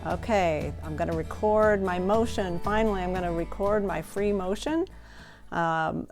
Okay, I'm going to record my motion. Finally, I'm going to record my free motion.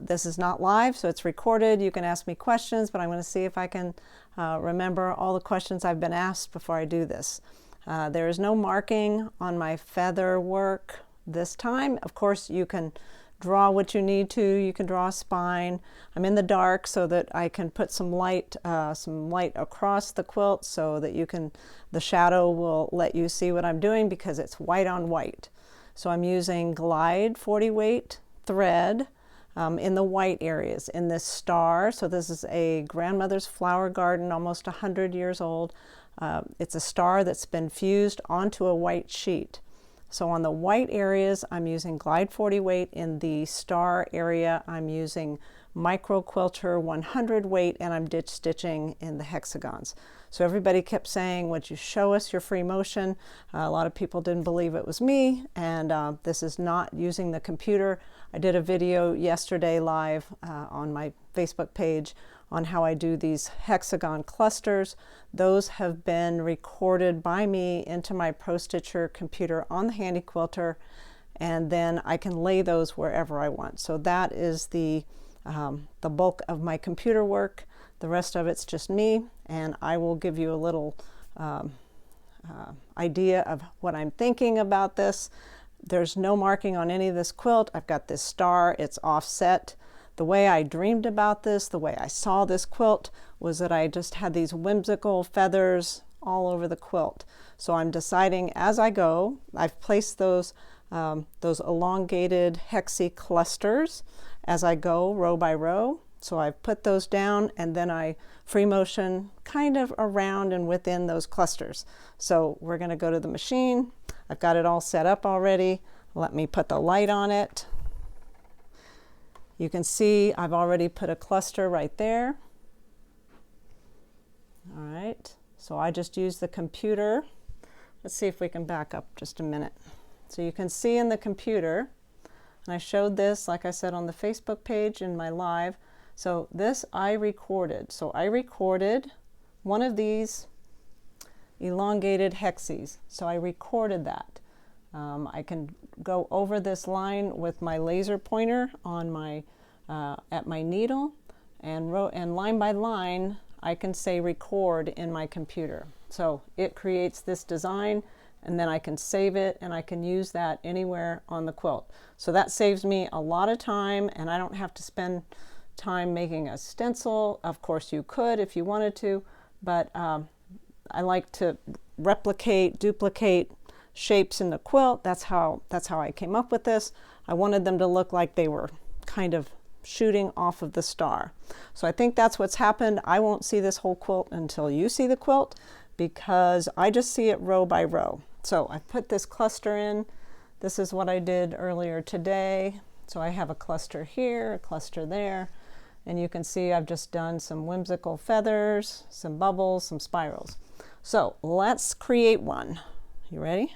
This is not live, so it's recorded. You can ask me questions, but I'm going to see if I can remember all the questions I've been asked before I do this. There is no marking on my feather work this time. Of course, you can draw what you need to. You can draw a spine. I'm in the dark so that I can put some light across the quilt so that the shadow will let you see what I'm doing because it's white on white. So I'm using Glide 40 weight thread in the white areas in this star. So this is a grandmother's flower garden, almost 100 years old. It's a star that's been fused onto a white sheet. So on the white areas, I'm using Glide 40 weight. In the star area, I'm using Micro Quilter 100 weight, and I'm ditch stitching in the hexagons. So everybody kept saying, would you show us your free motion? A lot of people didn't believe it was me, and this is not using the computer. I did a video yesterday live on my Facebook page on how I do these hexagon clusters. Those have been recorded by me into my Pro Stitcher computer on the Handy Quilter, and then I can lay those wherever I want. So that is the bulk of my computer work. The rest of it's just me, and I will give you a little idea of what I'm thinking about this. There's no marking on any of this quilt. I've got this star, it's offset. The way I dreamed about this, the way I saw this quilt, was that I just had these whimsical feathers all over the quilt. So I'm deciding as I go. I've placed those elongated hexy clusters as I go, row by row. So I've put those down, and then I free motion kind of around and within those clusters. So we're going to go to the machine. I've got it all set up already. Let me put the light on it. You can see I've already put a cluster right there. All right, so I just use the computer. Let's see if we can back up just a minute. So you can see in the computer, and I showed this, like I said, on the Facebook page in my live. So this I recorded. So I recorded one of these elongated hexes. So I recorded that. I can go over this line with my laser pointer on my at my needle, and line by line I can say record in my computer. So it creates this design, and then I can save it, and I can use that anywhere on the quilt. So that saves me a lot of time, and I don't have to spend time making a stencil. Of course you could if you wanted to, but I like to duplicate shapes in the quilt. That's how I came up with this. I wanted them to look like they were kind of shooting off of the star. So I think that's what's happened. I won't see this whole quilt until you see the quilt, because I just see it row by row. So I put this cluster in. This is what I did earlier today. So I have a cluster here, a cluster there, and you can see I've just done some whimsical feathers, some bubbles, some spirals. So let's create one. You ready?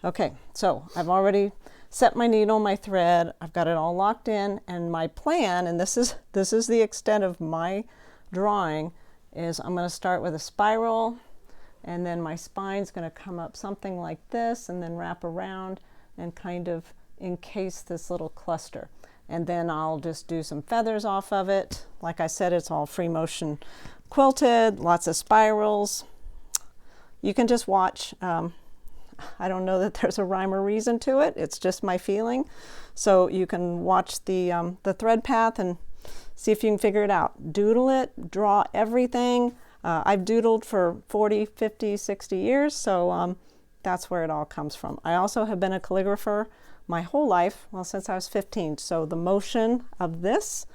Okay, so I've already set my needle, my thread. I've got it all locked in, and my plan, and this is the extent of my drawing, is I'm going to start with a spiral, and then my spine's going to come up something like this, and then wrap around and kind of encase this little cluster. And then I'll just do some feathers off of it. Like I said, it's all free motion quilted, lots of spirals. You can just watch. I don't know that there's a rhyme or reason to it. It's just my feeling. So you can watch the thread path and see if you can figure it out. Doodle it, draw everything. I've doodled for 40, 50, 60 years, so that's where it all comes from. I also have been a calligrapher my whole life, well, since I was 15. So the motion of this,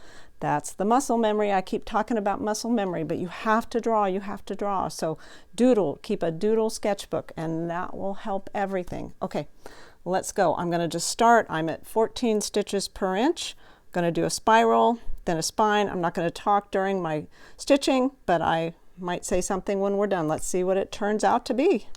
that's the muscle memory. I keep talking about muscle memory, but you have to draw, you have to draw. So doodle, keep a doodle sketchbook, and that will help everything. Okay, let's go. I'm going to just start. I'm at 14 stitches per inch. I'm going to do a spiral, then a spine. I'm not going to talk during my stitching, but I might say something when we're done. Let's see what it turns out to be.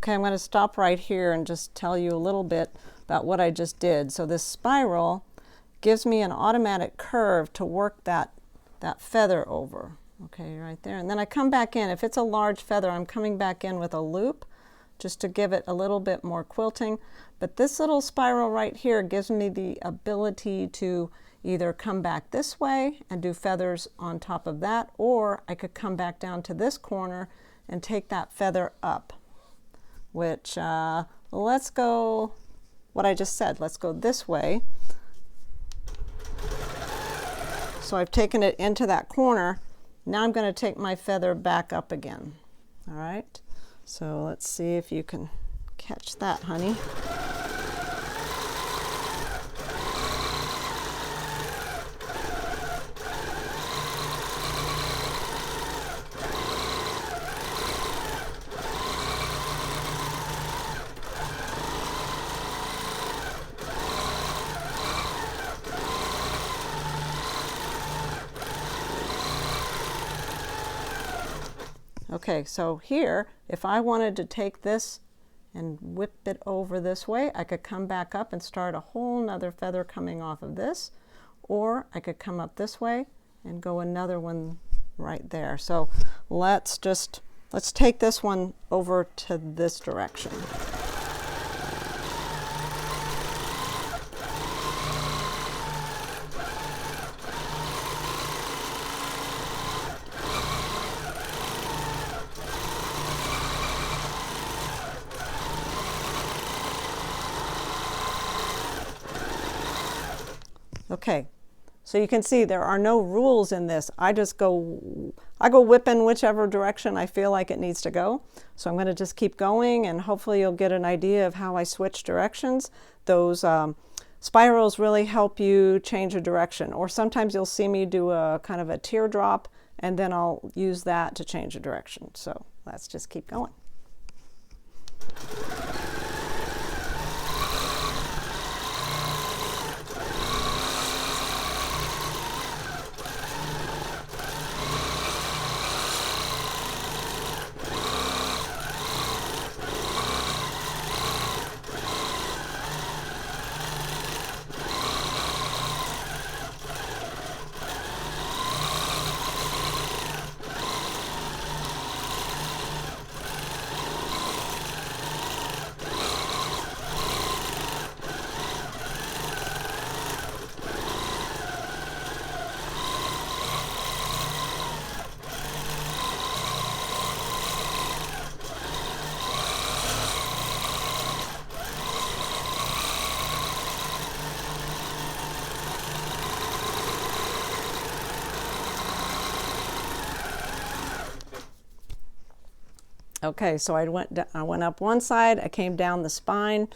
Okay, I'm going to stop right here and just tell you a little bit about what I just did. So this spiral gives me an automatic curve to work that feather over. Okay, right there. And then I come back in. If it's a large feather, I'm coming back in with a loop just to give it a little bit more quilting. But this little spiral right here gives me the ability to either come back this way and do feathers on top of that, or I could come back down to this corner and take that feather up, which let's go, what I just said, let's go this way. So I've taken it into that corner. Now I'm going to take my feather back up again. All right, so let's see if you can catch that, honey. Okay, so here, if I wanted to take this and whip it over this way, I could come back up and start a whole nother feather coming off of this, or I could come up this way and go another one right there. So let's take this one over to this direction. Okay, so you can see there are no rules in this. I go whipping whichever direction I feel like it needs to go. So I'm going to just keep going, and hopefully you'll get an idea of how I switch directions. Those spirals really help you change a direction, or sometimes you'll see me do a kind of a teardrop, and then I'll use that to change a direction. So let's just keep going. Okay, so I went up one side, I came down the spine.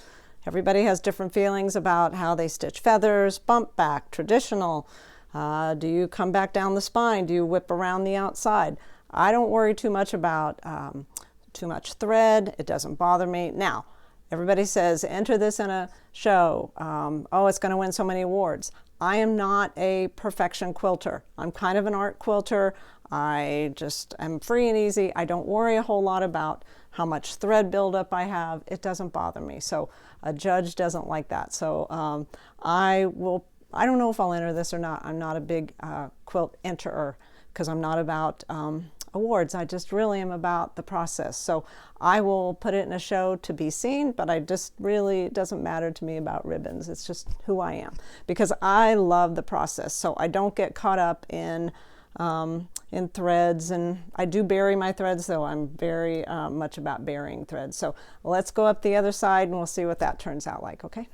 Everybody has different feelings about how they stitch feathers, bump back, traditional. Do you come back down the spine? Do you whip around the outside? I don't worry too much about too much thread. It doesn't bother me. Now, everybody says, enter this in a show. Oh, it's going to win so many awards. I am not a perfection quilter. I'm kind of an art quilter. I just am free and easy. I don't worry a whole lot about how much thread buildup I have. It doesn't bother me. So a judge doesn't like that. So I don't know if I'll enter this or not. I'm not a big quilt enterer because I'm not about awards. I just really am about the process. So I will put it in a show to be seen, but it doesn't matter to me about ribbons. It's just who I am because I love the process. So I don't get caught up in threads, and I do bury my threads, though I'm very much about burying threads. So let's go up the other side and we'll see what that turns out like, okay?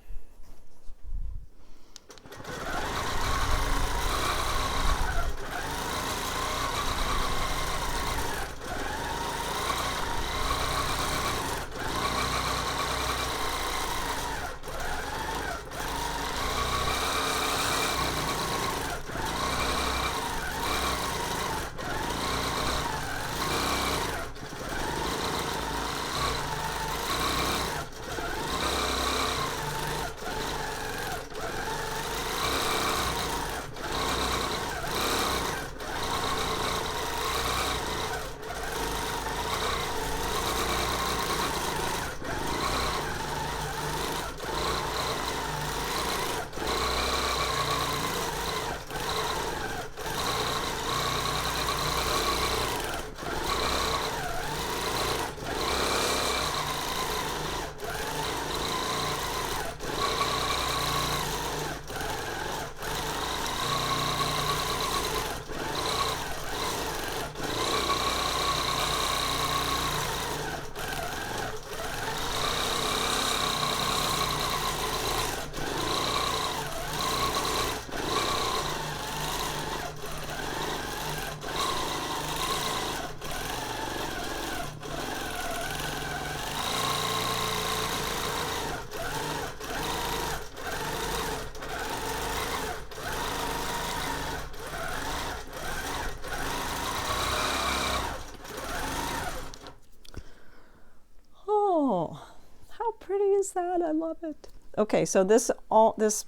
is that? I love it. Okay, so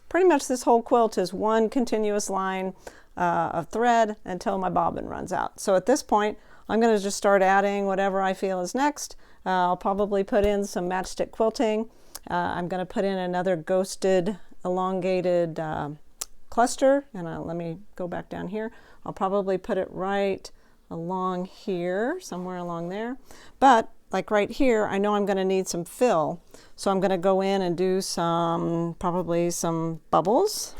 pretty much this whole quilt is one continuous line of thread until my bobbin runs out. So at this point, I'm going to just start adding whatever I feel is next. I'll probably put in some matchstick quilting. I'm going to put in another ghosted elongated cluster, and let me go back down here. I'll probably put it right along here, somewhere along there. But like right here, I know I'm going to need some fill, so I'm going to go in and do probably some bubbles.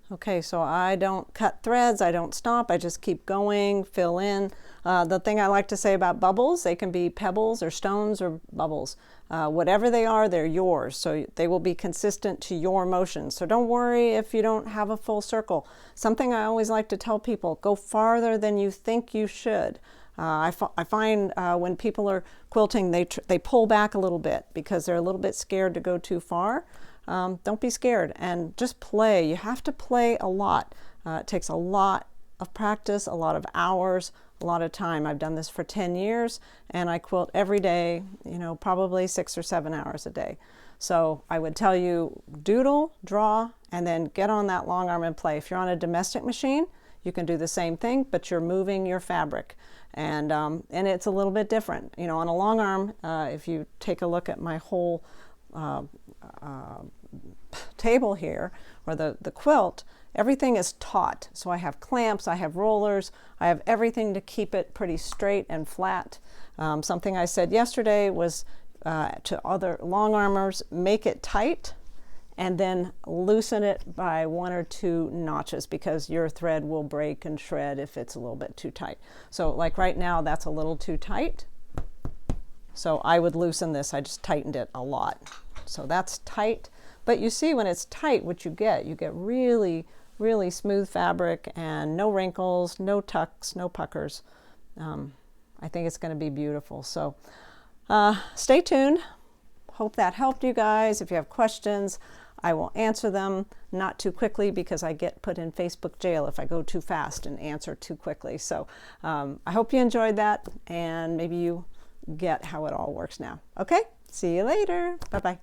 Okay, so I don't cut threads, I don't stop, I just keep going, fill in. The thing I like to say about bubbles, they can be pebbles or stones or bubbles. Whatever they are, they're yours, so they will be consistent to your motion. So don't worry if you don't have a full circle. Something I always like to tell people, go farther than you think you should. I find when people are quilting, they pull back a little bit because they're a little bit scared to go too far. Don't be scared and just play. You have to play a lot. It takes a lot of practice, a lot of hours, a lot of time. I've done this for 10 years and I quilt every day, probably 6 or 7 hours a day. So I would tell you, doodle, draw, and then get on that long arm and play. If you're on a domestic machine, you can do the same thing, but you're moving your fabric. And it's a little bit different. On a long arm, if you take a look at my whole table here, or the quilt, everything is taut. So I have clamps, I have rollers, I have everything to keep it pretty straight and flat. Something I said yesterday was to other long armers, make it tight and then loosen it by 1 or 2 notches, because your thread will break and shred if it's a little bit too tight. So like right now, that's a little too tight. So I would loosen this. I just tightened it a lot. So that's tight. But you see when it's tight, what you get really, really smooth fabric and no wrinkles, no tucks, no puckers. I think it's going to be beautiful. So stay tuned. Hope that helped you guys. If you have questions, I will answer them, not too quickly because I get put in Facebook jail if I go too fast and answer too quickly. So I hope you enjoyed that and maybe you get how it all works now. Okay, see you later. Bye-bye.